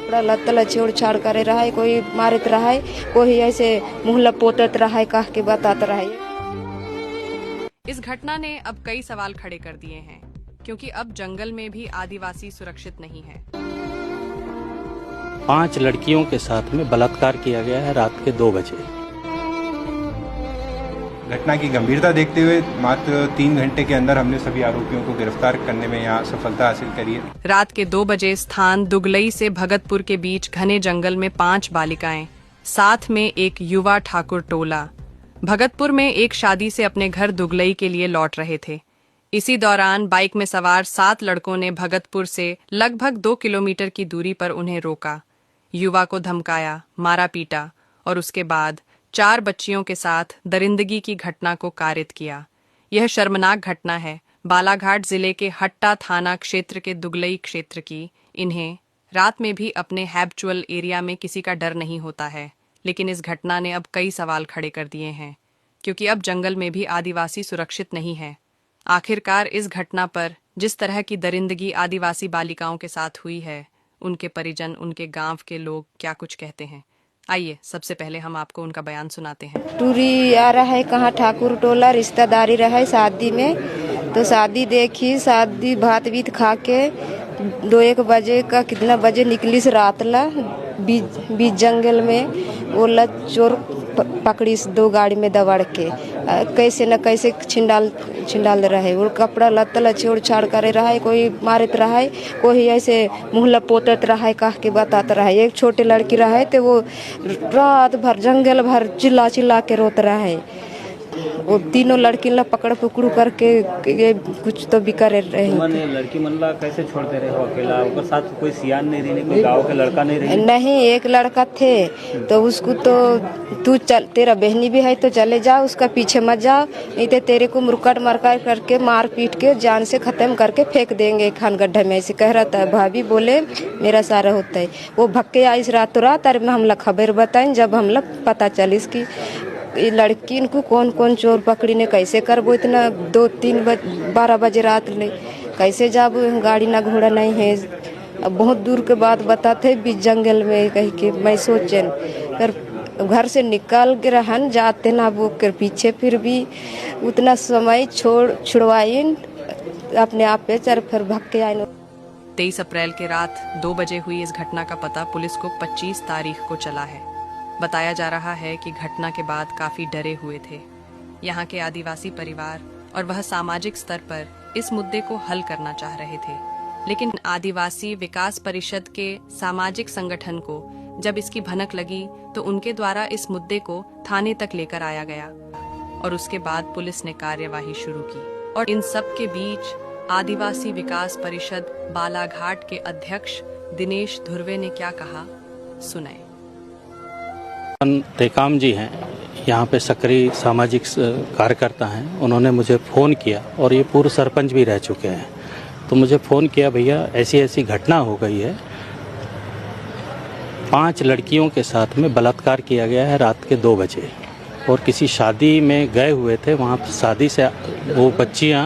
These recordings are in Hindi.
कपड़ा लत्ता छेड़ छाड़ करे रहा है, कोई मारत रहा है, कोई ऐसे मुँह लपोतत रहा है, कह के बताता रहा है। इस घटना ने अब कई सवाल खड़े कर दिए हैं, क्योंकि अब जंगल में भी आदिवासी सुरक्षित नहीं है। 5 लड़कियों के साथ में बलात्कार किया गया है रात के 2 बजे। घटना की गंभीरता देखते हुए मात्र 3 घंटे के अंदर हमने सभी आरोपियों को गिरफ्तार करने में यहाँ सफलता हासिल करी है। रात के 2 बजे स्थान दुगलई से भगतपुर के बीच घने जंगल में 5 बालिकाएं, साथ में एक युवा ठाकुर टोला भगतपुर में एक शादी से अपने घर दुगलई के लिए लौट रहे थे। इसी दौरान बाइक में सवार 7 लड़कों ने भगतपुर से लगभग 2 किलोमीटर की दूरी पर उन्हें रोका, युवा को धमकाया, मारा पीटा और उसके बाद 4 बच्चियों के साथ दरिंदगी की घटना को कारित किया। यह शर्मनाक घटना है बालाघाट जिले के हट्टा थाना क्षेत्र के दुगलई क्षेत्र की। इन्हें रात में भी अपने हैबिचुअल एरिया में किसी का डर नहीं होता है, लेकिन इस घटना ने अब कई सवाल खड़े कर दिए हैं, क्योंकि अब जंगल में भी आदिवासी सुरक्षित नहीं है। आखिरकार इस घटना पर जिस तरह की दरिंदगी आदिवासी बालिकाओं के साथ हुई है, उनके परिजन, उनके गांव के लोग क्या कुछ कहते हैं। आइए सबसे पहले हम आपको उनका बयान सुनाते हैं। टूरी आ रहा है, कहाँ ठाकुर टोला रिश्तेदारी रहा है शादी में, तो शादी देखी, शादी भात बीत खा के 2-1 बजे का कितना बजे निकली से रात ला बीच जंगल में वो चोर पकड़ी 2 गाड़ी में दबाड़ के कैसे न कैसे छिंडाल रहे। वो कपड़ा लत्ता छेड़ छाड़ करे रहा है, कोई मारत रहा है, कोई ऐसे मुँह लपोतत रहा है, कह के बताता रहा है। एक छोटे लड़की रहा है तो वो रात भर जंगल भर चिल्ला चिल्ला के रोत रहा है। वो तीनों लड़की ला पकड़ पकड़ू करके ये कुछ तो भी करे रहे। लड़की मन ला कैसे छोड़ते रहे हो अकेला? उसके साथ कोई सियान नहीं रही, कोई गांव के लड़का नहीं रही? नहीं, एक लड़का थे तो उसको तो तू चल, तेरा बहनी भी है तो चले जाओ, उसका पीछे मत जाओ, नहीं तो तेरे को मुरकट मरकार करके मार पीट के जान से खत्म करके फेंक देंगे खान गड्ढे में। ऐसे कह रहा था। भाभी बोले मेरा सारा होता है। वो भक्के आई रातों रात, और हम लोग खबर बताएं जब हम लोग पता चली इसकी ये लड़की इनको कौन कौन चोर पकड़ी ने, कैसे करबो इतना 2-3 12 बजे रात ले कैसे जाबो, गाड़ी ना घोड़ा नहीं है। अब बहुत दूर के बाद बताते बीच जंगल में कह के मैं सोचन कर घर से निकाल के रहन जाते ना वो कर पीछे, फिर भी उतना समय छुड़वाई अपने आप पे चर फिर भक्के आए। 23 अप्रैल के रात 2 बजे हुई इस घटना का पता पुलिस को 25 तारीख को चला है। बताया जा रहा है कि घटना के बाद काफी डरे हुए थे यहाँ के आदिवासी परिवार, और वह सामाजिक स्तर पर इस मुद्दे को हल करना चाह रहे थे। लेकिन आदिवासी विकास परिषद के सामाजिक संगठन को जब इसकी भनक लगी तो उनके द्वारा इस मुद्दे को थाने तक लेकर आया गया और उसके बाद पुलिस ने कार्यवाही शुरू की। और इन सब के बीच आदिवासी विकास परिषद बालाघाट के अध्यक्ष दिनेश धुर्वे ने क्या कहा, सुनाए। टेकाम जी हैं, यहाँ पे सक्रिय सामाजिक कार्यकर्ता हैं। उन्होंने मुझे फ़ोन किया, और ये पूर्व सरपंच भी रह चुके हैं, तो मुझे फ़ोन किया, भैया ऐसी ऐसी घटना हो गई है, 5 लड़कियों के साथ में बलात्कार किया गया है रात के 2 बजे। और किसी शादी में गए हुए थे, वहाँ शादी से वो बच्चियाँ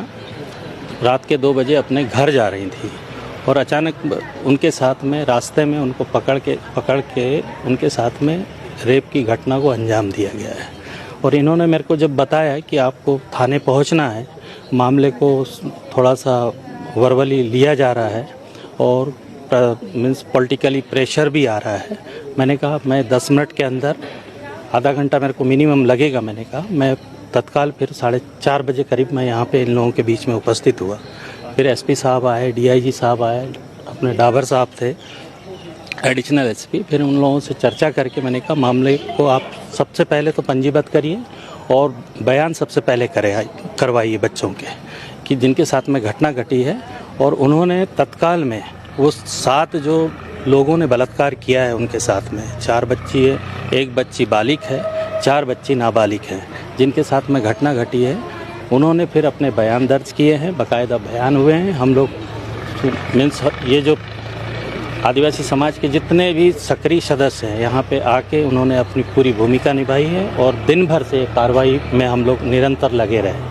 रात के 2 बजे अपने घर जा रही थी, और अचानक उनके साथ में रास्ते में उनको पकड़ के उनके साथ में रेप की घटना को अंजाम दिया गया है। और इन्होंने मेरे को जब बताया कि आपको थाने पहुंचना है, मामले को थोड़ा सा वर्बली लिया जा रहा है और मीन्स पॉलिटिकली प्रेशर भी आ रहा है, मैंने कहा मैं 10 मिनट के अंदर, आधा घंटा मेरे को मिनिमम लगेगा, मैंने कहा मैं तत्काल फिर 4:30 बजे करीब मैं यहाँ पे इन लोगों के बीच में उपस्थित हुआ। फिर एसपी साहब आए, डीआईजी साहब आए, अपने डाबर साहब थे, एडिशनल एसपी। फिर उन लोगों से चर्चा करके मैंने कहा मामले को आप सबसे पहले तो पंजीबद्ध करिए और बयान सबसे पहले करवाइए बच्चों के, कि जिनके साथ में घटना घटी है। और उन्होंने तत्काल में वो 7 जो लोगों ने बलात्कार किया है उनके साथ में 4 बच्ची है, 1 बच्ची बालिग है, 4 बच्ची नाबालिग है, जिनके साथ में घटना घटी है, उन्होंने फिर अपने बयान दर्ज किए हैं, बाकायदा बयान हुए हैं। हम लोग मीन्स ये जो आदिवासी समाज के जितने भी सक्रिय सदस्य हैं यहाँ पे आके उन्होंने अपनी पूरी भूमिका निभाई है, और दिन भर से कार्रवाई में हम लोग निरंतर लगे रहे।